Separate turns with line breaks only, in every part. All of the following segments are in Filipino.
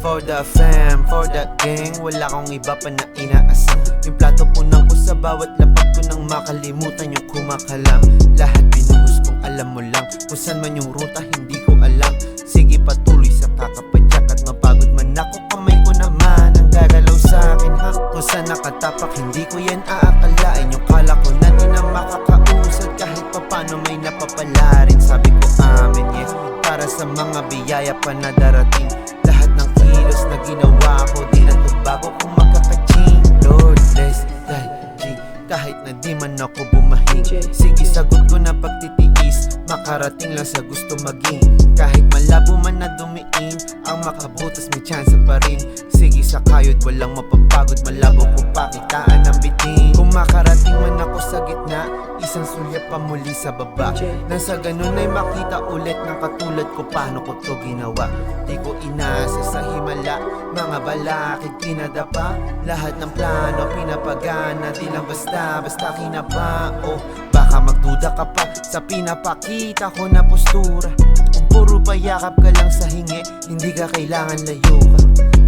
For the fam, for the gang, wala akong iba pa na inaasam. Yung plato punang ko sa bawat lapag ko nang makalimutan yung kumakalam. Lahat binuhos kong alam mo lang, kung saan man yung ruta hindi ko alam. Sige patuloy sa kakapadyak at mapagod man ako, kamay ko naman ang gagalaw sa akin ha. Kung saan nakatapak hindi ko yan aakalain. Yung kala ko na di na makakausad, kahit papano may napapala rin. Sabi ko amen yes, para sa mga biyaya pa na darating. Lahat ng kilos na ginawa ko, di na to bago kung magkakaching. Lord bless that G, kahit na di man ako bumahing. Sige sagot ko na pagtitiis, makarating lang sa gusto maging. Kahit malabo man na dumiin, ang makabutas may chance pa rin. Sige sa kayod walang mapapagod, malabo ko pakitaan ang bitin. Kung makarating man ako sa gitna, isang sulyap pa muli sa baba. Nang sa ganun ay makita ulit ng katulad ko, paano ko to ginawa. Di ko inasa sa himala, mga balakid pinadapa. Lahat ng plano pinapagana, di lang basta kinaba. Oh, baka magduda ka pa sa pinapakita ko na postura. Kung puro payakap ka lang sa hingi, hindi ka kailangan layo ka.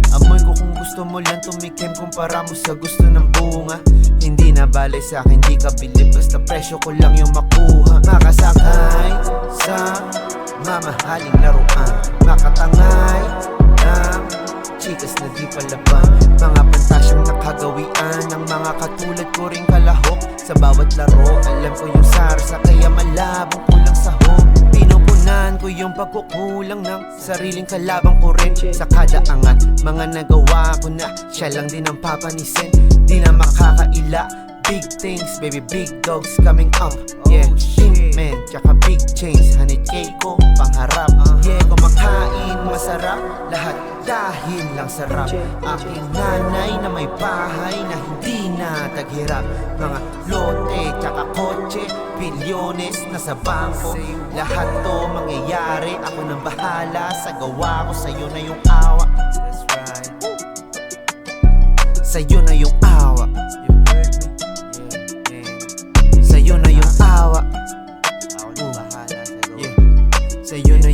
Amoy ko kung gusto mo lang tumikim, kumpara mo sa gusto ng bunga. Hindi na bale sa akin, di ka bilib, basta presyo ko lang yung makuha. Makasakay sa mamahaling laruan, makatangay ng chikas na di palaban. Mga pantasyang nakagawian ng mga katulad ko ring kalahok. Sa bawat laro, alam ko yung sarsa, kaya malabong kulang sahog. Pinupunan ko yung pagkukulang ng sariling kalabang ko rin. Sa kada angat, mga nagawa ko na, siya lang din ang papanisin. Di na makakaila, big things, baby, big dogs coming up. Yeah, big man, tsaka big chains, 100K ko pangharap. Yeah, kumakain, masarap, lahat dahil lang sarap. Aking nanay na may bahay na hindi na taghirap. Mga lote, tsaka kotse, bilyones na sa bangko. Lahat to mangyayari, ako nang bahala sa gawa ko. Sa'yo na yung awa, that's right. Sa'yo na yung awa, you heard me? Yeah. Sa'yo na yung awa, ako nang bahala sa gawa. Sa'yo na